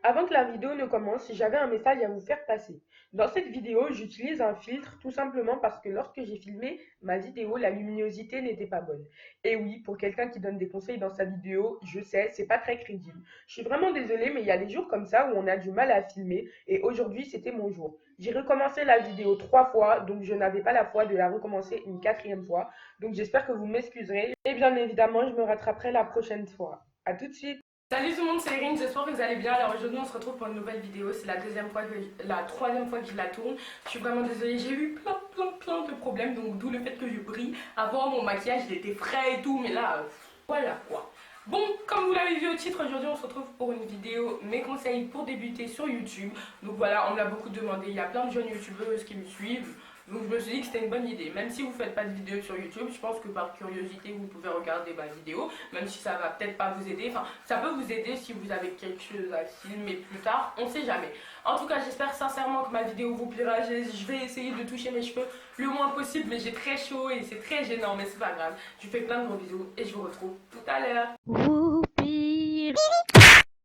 Avant que la vidéo ne commence, j'avais un message à vous faire passer. Dans cette vidéo, j'utilise un filtre tout simplement parce que lorsque j'ai filmé ma vidéo, la luminosité n'était pas bonne. Et oui, pour quelqu'un qui donne des conseils dans sa vidéo, je sais, c'est pas très crédible. Je suis vraiment désolée, mais il y a des jours comme ça où on a du mal à filmer et aujourd'hui c'était mon jour. J'ai recommencé la vidéo 3 fois, donc je n'avais pas la foi de la recommencer une quatrième fois. Donc j'espère que vous m'excuserez et bien évidemment, je me rattraperai la prochaine fois. À tout de suite. Salut tout le monde, c'est Erin, j'espère que vous allez bien. Alors aujourd'hui on se retrouve pour une nouvelle vidéo, c'est la troisième fois que je la tourne. Je suis vraiment désolée, j'ai eu plein de problèmes, donc d'où le fait que je brille. Avant mon maquillage il était frais et tout, mais là, voilà quoi. Bon, comme vous l'avez vu au titre, aujourd'hui on se retrouve pour une vidéo mes conseils pour débuter sur YouTube. Donc voilà, on me l'a beaucoup demandé, il y a plein de jeunes youtubeuses qui me suivent. Donc je me suis dit que c'était une bonne idée. Même si vous ne faites pas de vidéo sur YouTube, je pense que par curiosité vous pouvez regarder ma vidéo. Même si ça va peut-être pas vous aider. Enfin, ça peut vous aider si vous avez quelque chose à filmer plus tard. On sait jamais. En tout cas, j'espère sincèrement que ma vidéo vous plaira. Je vais essayer de toucher mes cheveux le moins possible. Mais j'ai très chaud et c'est très gênant. Mais c'est pas grave. Je vous fais plein de gros bisous et je vous retrouve tout à l'heure. Whoopi.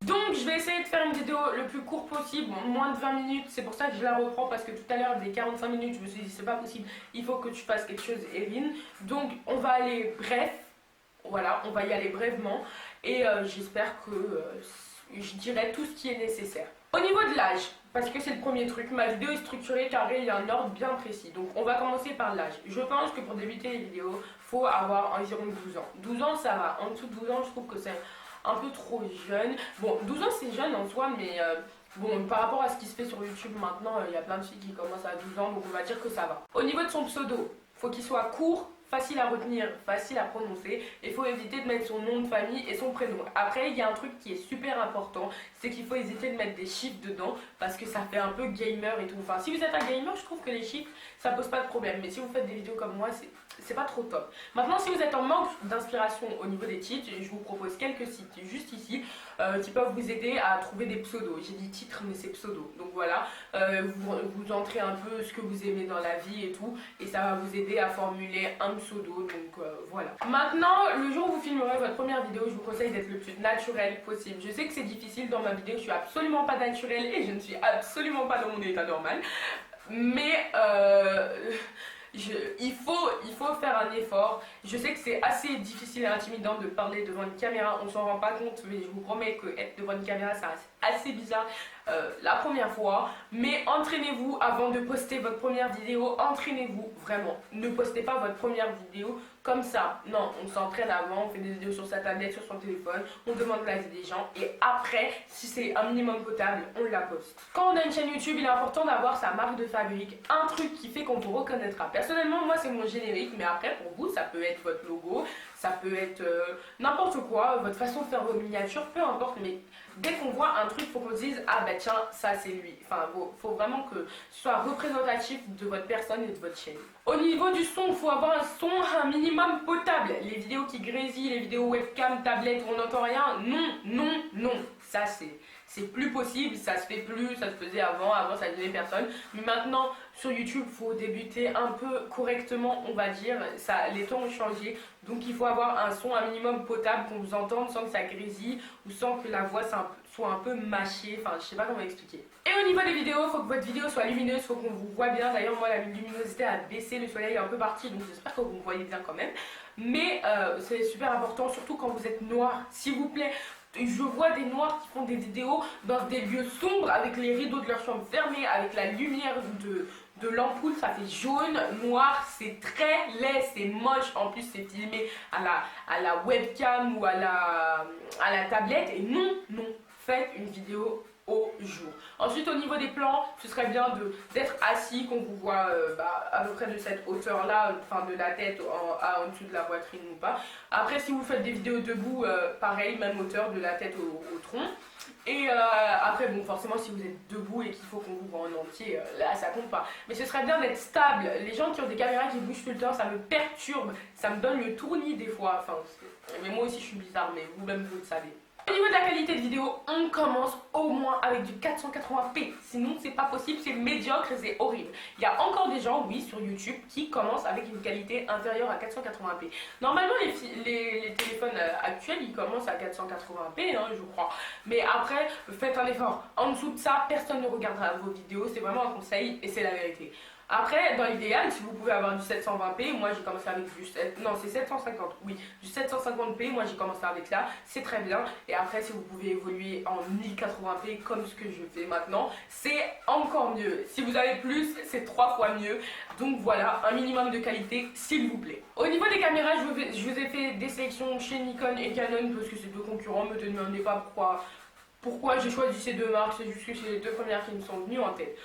Donc je vais essayer de faire une vidéo le plus court possible, moins de 20 minutes, c'est pour ça que je la reprends parce que tout à l'heure des 45 minutes je me suis dit c'est pas possible, il faut que tu fasses quelque chose Erin. Donc on va aller bref, voilà, on va y aller brièvement et j'espère que je dirai tout ce qui est nécessaire. Au niveau de l'âge, parce que c'est le premier truc, ma vidéo est structurée carré, il y a un ordre bien précis. Donc on va commencer par l'âge. Je pense que pour débuter les vidéos, faut avoir environ 12 ans. 12 ans ça va, en dessous de 12 ans je trouve que c'est un peu trop jeune. Bon, 12 ans c'est jeune en soi, mais bon, par rapport à ce qui se fait sur YouTube maintenant, il y a plein de filles qui commencent à 12 ans, donc on va dire que ça va. Au niveau de son pseudo, faut qu'il soit court, facile à retenir, facile à prononcer. Il faut éviter de mettre son nom de famille et son prénom. Après, il y a un truc qui est super important, c'est qu'il faut éviter de mettre des chiffres dedans parce que ça fait un peu gamer et tout. Enfin, si vous êtes un gamer, je trouve que les chiffres, ça pose pas de problème. Mais si vous faites des vidéos comme moi, c'est pas trop top. Maintenant, si vous êtes en manque d'inspiration au niveau des titres, je vous propose quelques sites juste ici qui peuvent vous aider à trouver des pseudos. J'ai dit titres, mais c'est pseudo. Donc voilà, vous entrez un peu ce que vous aimez dans la vie et tout, et ça va vous aider à formuler un pseudo. Donc voilà. Maintenant, le jour où vous filmerez votre première vidéo, je vous conseille d'être le plus naturel possible. Je sais que c'est difficile dans ma vidéo, je suis absolument pas naturelle et je ne suis absolument pas dans mon état normal. Mais il faut faire un effort. Je sais que c'est assez difficile et intimidant de parler devant une caméra, on s'en rend pas compte, mais je vous promets que être devant une caméra ça reste assez bizarre la première fois. Mais entraînez-vous avant de poster votre première vidéo, entraînez-vous vraiment. Ne postez pas votre première vidéo comme ça. Non, on s'entraîne avant, on fait des vidéos sur sa tablette, sur son téléphone, on demande l'avis des gens et après, si c'est un minimum potable, on la poste. Quand on a une chaîne YouTube, il est important d'avoir sa marque de fabrique, un truc qui fait qu'on vous reconnaîtra. Personnellement, moi c'est mon générique, mais après pour vous, ça peut être votre logo, ça peut être n'importe quoi, votre façon de faire vos miniatures, peu importe, mais dès qu'on voit un truc, il faut qu'on se dise ah bah tiens, ça c'est lui. Enfin, faut vraiment que ce soit représentatif de votre personne et de votre chaîne. Au niveau du son, il faut avoir un son un minimum potable. Les vidéos qui grésillent, les vidéos webcam, tablette où on n'entend rien, non. Ça c'est plus possible, ça se fait plus, ça se faisait avant ça ne faisait personne. Mais maintenant, sur YouTube, il faut débuter un peu correctement, on va dire. Les temps ont changé, donc il faut avoir un son un minimum potable, qu'on vous entende sans que ça grésille ou sans que la voix soit un peu mâchée. Enfin, je sais pas comment expliquer. Et au niveau des vidéos, il faut que votre vidéo soit lumineuse, il faut qu'on vous voit bien. D'ailleurs, moi, la luminosité a baissé, le soleil est un peu parti, donc j'espère que vous me voyez bien quand même. Mais c'est super important, surtout quand vous êtes noir. S'il vous plaît, je vois des noirs qui font des vidéos dans des lieux sombres avec les rideaux de leur chambre fermés, avec la lumière de l'ampoule, ça fait jaune, noir, c'est très laid, c'est moche. En plus, c'est filmé à la webcam ou à la tablette. Et non, faites une vidéo au jour. Ensuite, au niveau des plans, ce serait bien d'être assis, qu'on vous voit à peu près de cette hauteur là, enfin de la tête en dessous de la poitrine ou pas. Après, si vous faites des vidéos debout, pareil, même hauteur de la tête au tronc. Et après, bon, forcément, si vous êtes debout et qu'il faut qu'on vous voit en entier, là, ça compte pas. Mais ce serait bien d'être stable. Les gens qui ont des caméras qui bougent tout le temps, ça me perturbe. Ça me donne le tournis des fois. Enfin, mais moi aussi, je suis bizarre, mais vous-même, vous le savez. Au niveau de la qualité de vidéo, on commence au moins avec du 480p. Sinon, c'est pas possible, c'est médiocre et c'est horrible. Il y a encore des gens, oui, sur YouTube qui commencent avec une qualité inférieure à 480p. Normalement, les téléphones actuels, ils commencent à 480p, hein, je crois. Mais après, faites un effort. En dessous de ça, personne ne regardera vos vidéos. C'est vraiment un conseil et c'est la vérité. Après, dans l'idéal, si vous pouvez avoir du 720p, moi j'ai commencé avec du non, c'est 750, oui, du 750p, moi j'ai commencé avec ça, c'est très bien. Et après, si vous pouvez évoluer en 1080p comme ce que je fais maintenant, c'est encore mieux. Si vous avez plus, c'est 3 fois mieux. Donc voilà, un minimum de qualité, s'il vous plaît. Au niveau des caméras, je vous ai fait des sélections chez Nikon et Canon parce que c'est deux concurrents, me demandez pas pourquoi j'ai choisi ces deux marques, c'est juste que c'est les deux premières qui me sont venues en tête.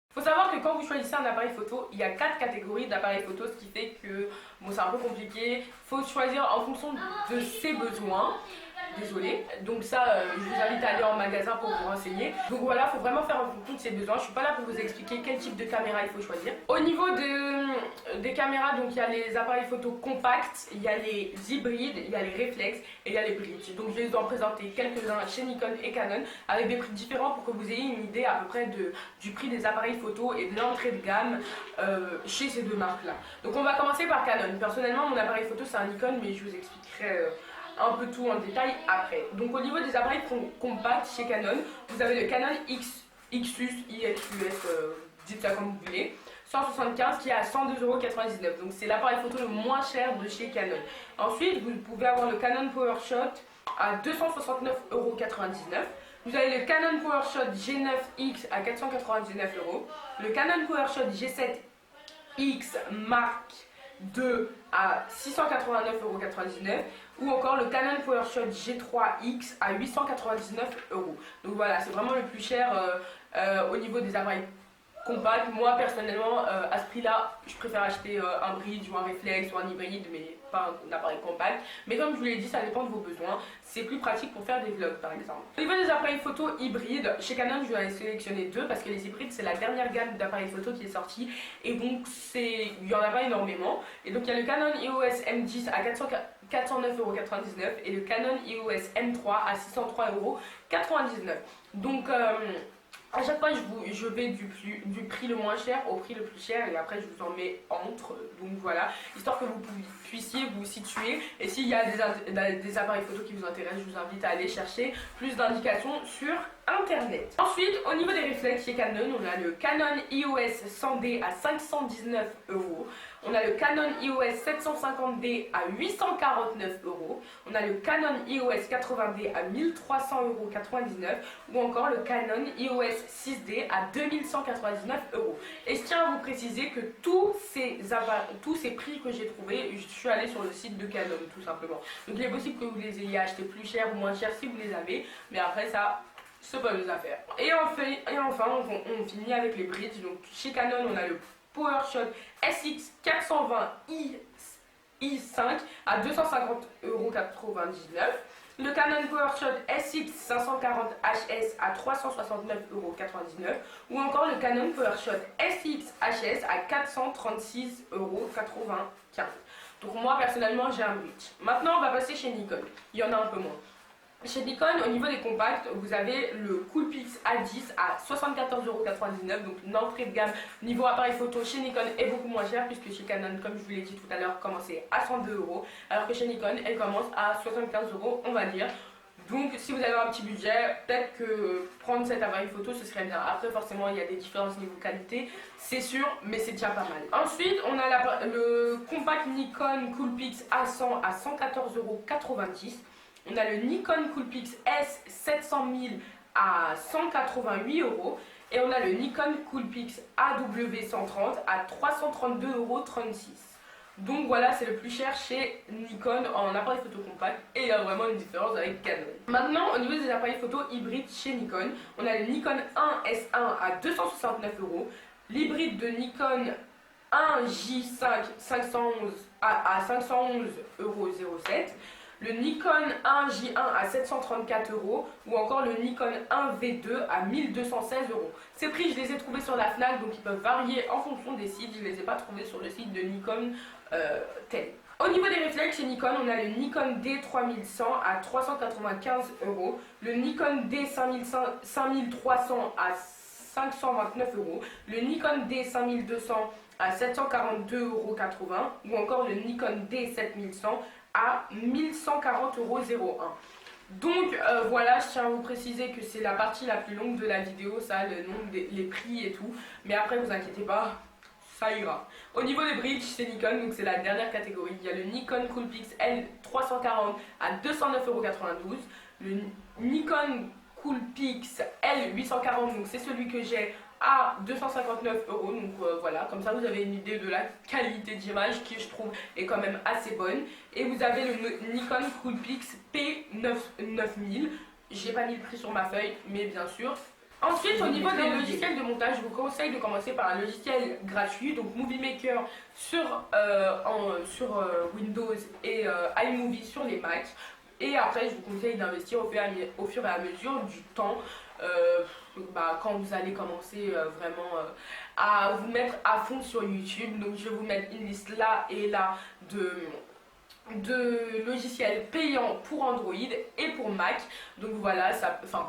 Il faut savoir que quand vous choisissez un appareil photo, il y a 4 catégories d'appareils photo, ce qui fait que bon, c'est un peu compliqué. Il faut choisir en fonction de ses besoins. Désolée. Donc ça, je vous invite à aller en magasin pour vous renseigner. Donc voilà, il faut vraiment faire en fonction de ses besoins. Je ne suis pas là pour vous expliquer quel type de caméra il faut choisir. Au niveau des caméras, donc il y a les appareils photo compacts, il y a les hybrides, il y a les réflexes et il y a les bridges. Donc je vais vous en présenter quelques-uns chez Nikon et Canon avec des prix différents pour que vous ayez une idée à peu près du prix des appareils photo et de l'entrée de gamme chez ces deux marques-là. Donc on va commencer par Canon. Personnellement, mon appareil photo c'est un Nikon, mais je vous expliquerai un peu tout en détail après. Donc au niveau des appareils compacts chez Canon, vous avez le Canon Xus, IXUS, dites ça comme vous voulez, 175 qui est à 102,99 €. Donc c'est l'appareil photo le moins cher de chez Canon. Ensuite, vous pouvez avoir le Canon PowerShot à 269,99 €. Vous avez le Canon PowerShot G9X à 499 €. Le Canon PowerShot G7X Mark II à 689,99 € ou encore le Canon PowerShot G3X à 899 €. Donc voilà, c'est vraiment le plus cher au niveau des appareils compacts. Moi personnellement, à ce prix-là, je préfère acheter un bridge ou un réflexe ou un hybride, mais pas un appareil compact. Mais comme je vous l'ai dit, ça dépend de vos besoins. C'est plus pratique pour faire des vlogs par exemple. Au niveau des appareils photo hybrides, chez Canon, je vais en sélectionner deux parce que les hybrides, c'est la dernière gamme d'appareils photo qui est sortie. Et donc, il n'y en a pas énormément. Et donc, il y a le Canon EOS M10 à 409,99 € et le Canon EOS M3 à 603,99 €. Donc, à chaque fois, je vais du prix le moins cher au prix le plus cher et après, je vous en mets entre. Donc voilà, histoire que vous puissiez vous situer. Et s'il y a des appareils photo qui vous intéressent, je vous invite à aller chercher plus d'indications sur Internet. Ensuite, au niveau des réflexes chez Canon, on a le Canon EOS 100D à 519 €. On a le Canon EOS 750D à 849 €. On a le Canon EOS 80D à 1300,99 € ou encore le Canon EOS 6D à 2199 €. Et je tiens à vous préciser que tous ces prix que j'ai trouvés, je suis allée sur le site de Canon tout simplement. Donc il est possible que vous les ayez achetés plus cher ou moins cher si vous les avez, mais après ça, c'est pas mes affaires. Et enfin, on finit avec les bridges. Donc chez Canon, on a le PowerShot SX420 i5 à 250,99 €. Le Canon PowerShot SX540HS à 369,99 € ou encore le Canon PowerShot SX HS à 436,95 €. Donc moi personnellement j'ai un bridge. Maintenant on va passer chez Nikon. Il y en a un peu moins. Chez Nikon, au niveau des compacts, vous avez le Coolpix A10 à 74,99 €. Donc une entrée de gamme niveau appareil photo chez Nikon est beaucoup moins chère puisque chez Canon, comme je vous l'ai dit tout à l'heure, commençait à 102 € alors que chez Nikon, elle commence à 75 € on va dire. Donc si vous avez un petit budget, peut-être que prendre cet appareil photo ce serait bien. Après forcément il y a des différences niveau qualité, c'est sûr, mais c'est déjà pas mal. Ensuite on a le compact Nikon Coolpix A100 à 114,90 €. On a le Nikon Coolpix S7000 à 188 € et on a le Nikon Coolpix AW130 à 332,36 €. Donc voilà, c'est le plus cher chez Nikon en appareil photo compact et il y a vraiment une différence avec Canon. Maintenant, au niveau des appareils photo hybrides chez Nikon, on a le Nikon 1S1 à 269 €, l'hybride de Nikon 1J5 511 à 511,07 €, le Nikon 1J1 à 734 euros ou encore le Nikon 1V2 à 1216 euros. Ces prix, je les ai trouvés sur la Fnac, donc ils peuvent varier en fonction des sites. Je ne les ai pas trouvés sur le site de Nikon tel. Au niveau des réflexes, chez Nikon, on a le Nikon D3100 à 395 euros, le Nikon D5300 à 529 euros, le Nikon D5200 à 742,80 euros ou encore le Nikon D7100 à 1140,01 euros. Donc voilà, je tiens à vous préciser que c'est la partie la plus longue de la vidéo, ça, le nombre, les prix et tout, mais après vous inquiétez pas, ça ira. Au niveau des bridges, c'est Nikon, donc c'est la dernière catégorie. Il y a le Nikon Coolpix L340 à 209,92 euros, le Nikon Coolpix L840, donc c'est celui que j'ai, à 259 euros. Donc voilà, comme ça vous avez une idée de la qualité d'image qui, je trouve, est quand même assez bonne. Et vous avez le Nikon Coolpix P9000. J'ai pas mis le prix sur ma feuille, mais bien sûr. Ensuite, au niveau des logiciels de montage, je vous conseille de commencer par un logiciel gratuit, donc Movie Maker sur Windows et iMovie sur les Mac. Et après, je vous conseille d'investir au fur et à mesure du temps, quand vous allez commencer vraiment à vous mettre à fond sur YouTube. Donc, je vais vous mettre une liste là et là de logiciels payants pour Android et pour Mac. Donc voilà,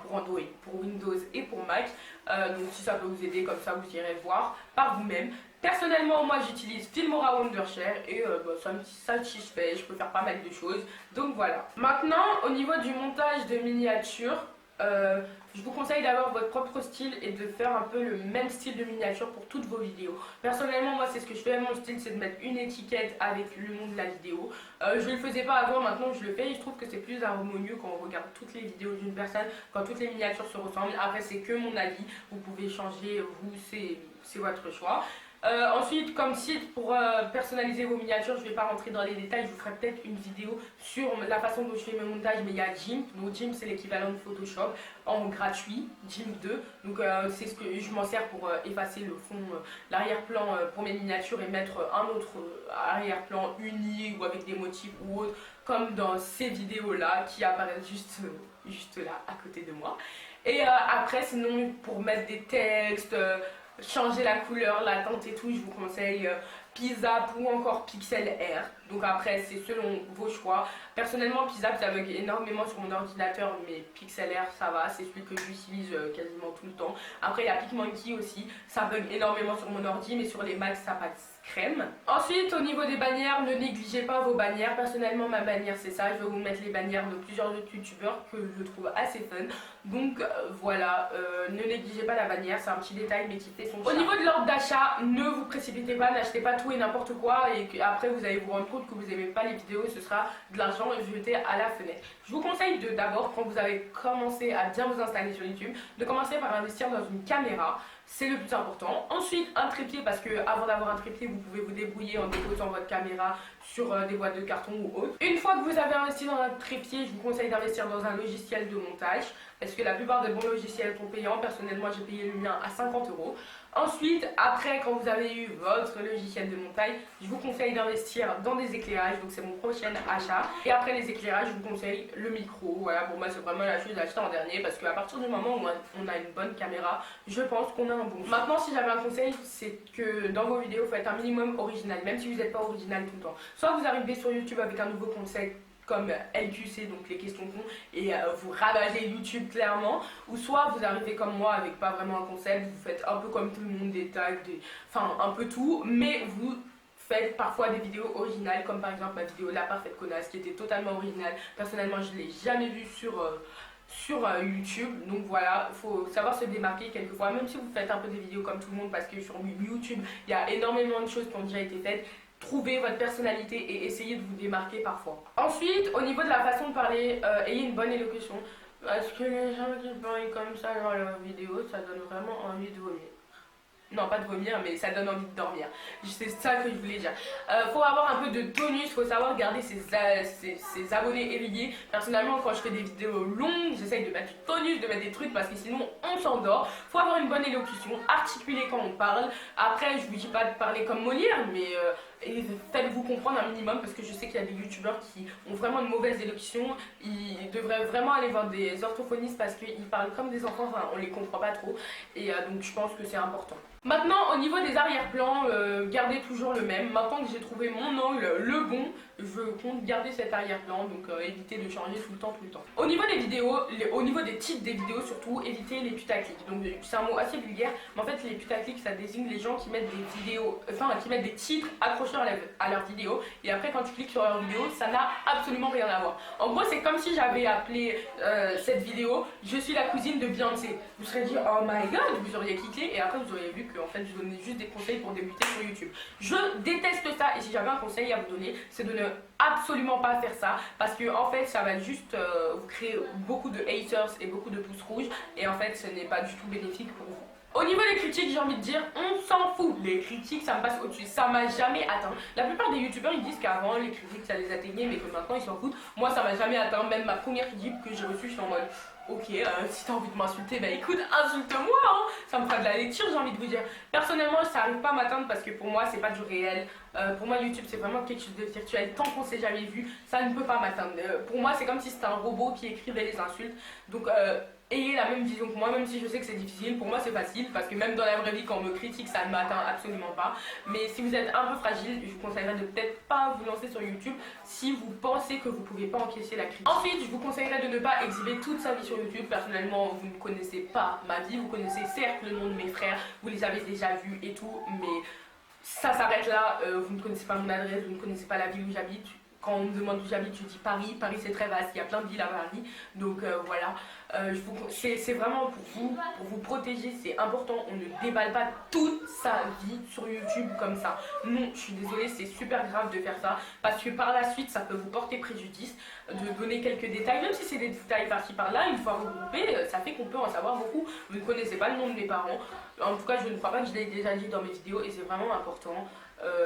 pour Android, pour Windows et pour Mac. Donc si ça peut vous aider, comme ça vous irez voir par vous-même. Personnellement, moi j'utilise Filmora Wondershare et ça me satisfait, je peux faire pas mal de choses. Donc voilà. Maintenant, au niveau du montage de miniatures, je vous conseille d'avoir votre propre style et de faire un peu le même style de miniature pour toutes vos vidéos. Personnellement, moi c'est ce que je fais. Mon style, c'est de mettre une étiquette avec le nom de la vidéo. Je ne le faisais pas avant, maintenant je le fais et je trouve que c'est plus harmonieux quand on regarde toutes les vidéos d'une personne, quand toutes les miniatures se ressemblent. Après, c'est que mon avis, vous pouvez changer, vous, c'est votre choix. Ensuite, comme site pour personnaliser vos miniatures, je ne vais pas rentrer dans les détails, je vous ferai peut-être une vidéo sur la façon dont je fais mes montages, mais il y a GIMP. Donc GIMP, c'est l'équivalent de Photoshop en gratuit, GIMP 2. Donc c'est ce que je m'en sers pour effacer le fond, l'arrière-plan pour mes miniatures et mettre un autre arrière-plan uni ou avec des motifs ou autre, comme dans ces vidéos-là qui apparaissent juste là, à côté de moi. Et après, sinon, pour mettre des textes, changer la couleur, la teinte et tout, je vous conseille Pizzap ou encore PixelR. Donc après, c'est selon vos choix. Personnellement, Pizzap, ça bug énormément sur mon ordinateur, mais PixelR, ça va, c'est celui que j'utilise quasiment tout le temps. Après, il y a PicMonkey aussi, ça bug énormément sur mon ordi, mais sur les Macs, ça passe crème. Ensuite, au niveau des bannières, ne négligez pas vos bannières. Personnellement, ma bannière, c'est ça. Je vais vous mettre les bannières de plusieurs autres youtubeurs que je trouve assez fun. Donc voilà, ne négligez pas la bannière, c'est un petit détail mais qui fait son charme. Au niveau de l'ordre d'achat, ne vous précipitez pas, n'achetez pas tout et n'importe quoi et après vous allez vous rendre compte que vous n'aimez pas les vidéos et ce sera de l'argent jeté à la fenêtre. Je vous conseille d'abord, quand vous avez commencé à bien vous installer sur YouTube, de commencer par investir dans une caméra. C'est le plus important. Ensuite, un trépied, parce que avant d'avoir un trépied, vous pouvez vous débrouiller en déposant votre caméra sur des boîtes de carton ou autre. Une fois que vous avez investi dans un trépied, je vous conseille d'investir dans un logiciel de montage, parce que la plupart des bons logiciels sont payants. Personnellement, j'ai payé le mien à 50 euros. Ensuite, après, quand vous avez eu votre logiciel de montage, je vous conseille d'investir dans des éclairages, donc c'est mon prochain achat. Et après les éclairages, je vous conseille le micro. Voilà, pour moi, c'est vraiment la chose à acheter en dernier, parce qu'à partir du moment où on a une bonne caméra, je pense qu'on a un bon choix. Maintenant, si j'avais un conseil, c'est que dans vos vidéos, il faut être un minimum original, même si vous n'êtes pas original tout le temps. Soit vous arrivez sur YouTube avec un nouveau concept, comme LQC, donc les questions cons, et vous ravagez YouTube clairement, ou soit vous arrivez comme moi avec pas vraiment un concept, vous faites un peu comme tout le monde, des tags, enfin un peu tout, mais vous faites parfois des vidéos originales, comme par exemple ma vidéo La Parfaite Connasse, qui était totalement originale. Personnellement, je ne l'ai jamais vue sur YouTube, donc voilà, il faut savoir se démarquer quelquefois, même si vous faites un peu des vidéos comme tout le monde, parce que sur YouTube, il y a énormément de choses qui ont déjà été faites. Trouvez votre personnalité et essayez de vous démarquer parfois. Ensuite, au niveau de la façon de parler, ayez une bonne élocution. Parce que les gens qui parlent comme ça dans leurs vidéos, ça donne vraiment envie de vomir. Non, pas de vomir, mais ça donne envie de dormir. C'est ça que je voulais dire. Faut avoir un peu de tonus, faut savoir garder ses abonnés éveillés. Personnellement, quand je fais des vidéos longues, j'essaye de mettre du tonus, de mettre des trucs parce que sinon on s'endort. Faut avoir une bonne élocution, articuler quand on parle. Après, je vous dis pas de parler comme Molière, mais et faites-vous comprendre un minimum parce que je sais qu'il y a des youtubeurs qui ont vraiment une mauvaise élocution. Ils devraient vraiment aller voir des orthophonistes parce qu'ils parlent comme des enfants, enfin, on les comprend pas trop et donc je pense que c'est important. Maintenant, au niveau des arrière-plans, gardez toujours le même. Maintenant que j'ai trouvé mon angle le bon, je compte garder cet arrière-plan, donc évitez de changer tout le temps. Au niveau des vidéos, au niveau des titres des vidéos surtout, évitez les putaclics. Donc c'est un mot assez vulgaire, mais en fait les putaclics ça désigne les gens qui mettent des vidéos, enfin qui mettent des titres accrocheurs à leur vidéo, et après quand tu cliques sur leur vidéo, ça n'a absolument rien à voir. En gros c'est comme si j'avais appelé cette vidéo « Je suis la cousine de Beyoncé ». Vous serez dit « Oh my god », vous auriez cliqué, et après vous auriez vu que en fait je donnais juste des conseils pour débuter sur YouTube. Je déteste ça, et si j'avais un conseil à vous donner, c'est de ne absolument pas faire ça, parce que en fait ça va juste vous créer beaucoup de haters et beaucoup de pouces rouges, et en fait ce n'est pas du tout bénéfique pour vous. Au niveau des critiques, j'ai envie de dire, on s'en fout. Les critiques, ça me passe au-dessus. Ça m'a jamais atteint. La plupart des youtubeurs, ils disent qu'avant, les critiques, ça les atteignait, mais que maintenant, ils s'en foutent. Moi, ça m'a jamais atteint. Même ma première critique que j'ai reçue, je suis en mode, ok, si t'as envie de m'insulter, bah écoute, insulte-moi, hein. Ça me fera de la lecture, j'ai envie de vous dire. Personnellement, ça arrive pas à m'atteindre parce que pour moi, c'est pas du réel. Pour moi, YouTube, c'est vraiment quelque chose de virtuel. Tant qu'on s'est jamais vu, ça ne peut pas m'atteindre. Pour moi, c'est comme si c'était un robot qui écrivait les insultes. Donc, ayez la même vision que moi, même si je sais que c'est difficile. Pour moi c'est facile parce que même dans la vraie vie quand on me critique ça ne m'atteint absolument pas. Mais si vous êtes un peu fragile, je vous conseillerais de peut-être pas vous lancer sur YouTube si vous pensez que vous ne pouvez pas encaisser la critique. Ensuite je vous conseillerais de ne pas exhiber toute sa vie sur YouTube. Personnellement vous ne connaissez pas ma vie, vous connaissez certes le nom de mes frères, vous les avez déjà vus et tout, mais ça s'arrête là. Vous ne connaissez pas mon adresse, vous ne connaissez pas la ville où j'habite. Quand on me demande où j'habite, je dis Paris. Paris c'est très vaste, il y a plein de villes à Paris. Donc voilà, c'est vraiment pour vous protéger, c'est important. On ne déballe pas toute sa vie sur YouTube comme ça. Non, je suis désolée, c'est super grave de faire ça. Parce que par la suite, ça peut vous porter préjudice de donner quelques détails. Même si c'est des détails par-ci par-là, une fois regroupés, ça fait qu'on peut en savoir beaucoup. Vous ne connaissez pas le nom de mes parents. En tout cas, je ne crois pas que je l'ai déjà dit dans mes vidéos et c'est vraiment important.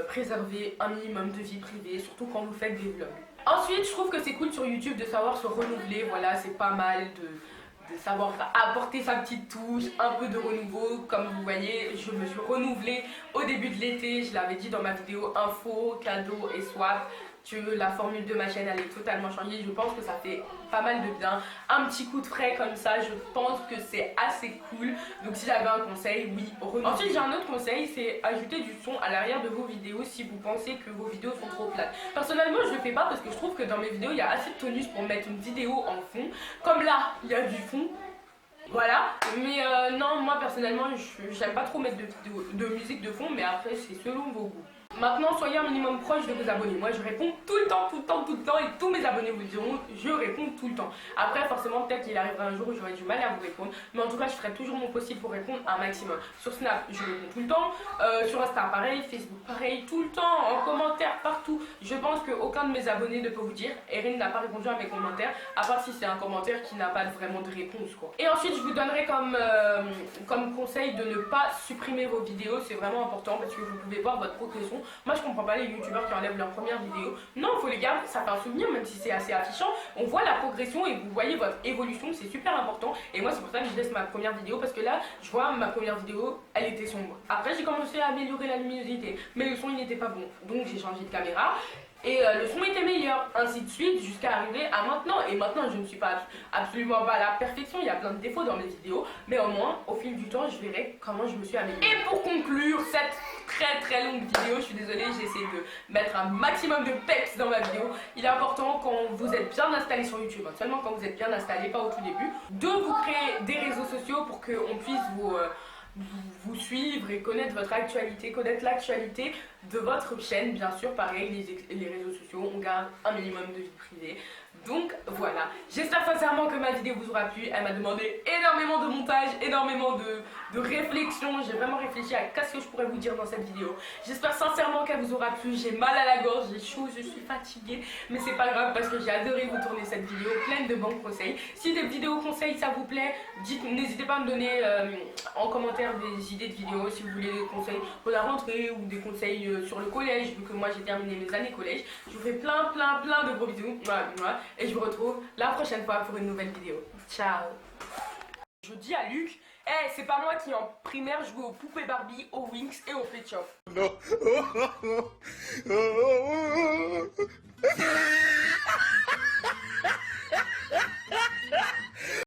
Préserver un minimum de vie privée, surtout quand vous faites des vlogs. Ensuite, je trouve que c'est cool sur YouTube de savoir se renouveler, voilà, c'est pas mal de savoir apporter sa petite touche, un peu de renouveau. Comme vous voyez, je me suis renouvelée au début de l'été, je l'avais dit dans ma vidéo info, cadeau et swap, que la formule de ma chaîne allait totalement changer. Je pense que ça fait pas mal de bien. Un petit coup de frais comme ça, je pense que c'est assez cool. Donc si j'avais un conseil, oui, renouvelez. Ensuite j'ai un autre conseil, c'est ajouter du son à l'arrière de vos vidéos si vous pensez que vos vidéos sont trop plates. Personnellement je le fais pas parce que je trouve que dans mes vidéos il y a assez de tonus pour mettre une vidéo en fond. Comme là, il y a du fond. Voilà, mais non, moi personnellement j'aime pas trop mettre de musique de fond, mais après c'est selon vos goûts. Maintenant, soyez un minimum proche de vos abonnés. Moi, je réponds tout le temps, et tous mes abonnés vous le diront, je réponds tout le temps. Après, forcément, peut-être qu'il arrivera un jour où j'aurai du mal à vous répondre, mais en tout cas, je ferai toujours mon possible pour répondre un maximum. Sur Snap, je réponds tout le temps, sur Insta, pareil, Facebook, pareil, tout le temps, en commentaire, partout. Je pense qu'aucun de mes abonnés ne peut vous dire, Erin n'a pas répondu à mes commentaires, à part si c'est un commentaire qui n'a pas vraiment de réponse, quoi. Et ensuite, je vous donnerai comme conseil de ne pas supprimer vos vidéos, c'est vraiment important parce que vous pouvez voir votre progression. Moi je comprends pas les youtubeurs qui enlèvent leur première vidéo. Non, il faut les garder, ça fait un souvenir même si c'est assez affichant. On voit la progression et vous voyez votre évolution, c'est super important. Et moi c'est pour ça que je laisse ma première vidéo parce que là je vois ma première vidéo, elle était sombre. Après j'ai commencé à améliorer la luminosité, mais le son il n'était pas bon. Donc j'ai changé de caméra. Et le son était meilleur, ainsi de suite, jusqu'à arriver à maintenant. Et maintenant, je ne suis pas absolument pas à la perfection, il y a plein de défauts dans mes vidéos, mais au moins, au fil du temps, je verrai comment je me suis améliorée. Et pour conclure cette très longue vidéo, je suis désolée, j'ai essayé de mettre un maximum de peps dans ma vidéo. Il est important quand vous êtes bien installé sur YouTube, seulement quand vous êtes bien installé, pas au tout début, de vous créer des réseaux sociaux pour qu'on puisse vous suivre et connaître votre actualité, connaître l'actualité de votre chaîne. Bien sûr, pareil, les réseaux sociaux, on garde un minimum de vie privée. Donc voilà, j'espère sincèrement que ma vidéo vous aura plu. Elle m'a demandé énormément de montage, énormément de réflexion. J'ai vraiment réfléchi à qu'est-ce que je pourrais vous dire dans cette vidéo. J'espère sincèrement qu'elle vous aura plu. J'ai mal à la gorge, j'ai chaud, je suis fatiguée, mais c'est pas grave parce que j'ai adoré vous tourner cette vidéo pleine de bons conseils. Si des vidéos conseils ça vous plaît, n'hésitez pas à me donner en commentaire des idées de vidéos. Si vous voulez des conseils pour la rentrée ou des conseils sur le collège, vu que moi j'ai terminé mes années collège. Je vous fais plein de gros bisous. Voilà. Et je vous retrouve la prochaine fois pour une nouvelle vidéo. Ciao. Je dis à Luc, Eh, c'est pas moi qui en primaire jouais aux poupées Barbie, aux Winx et aux Pet Shop. Non.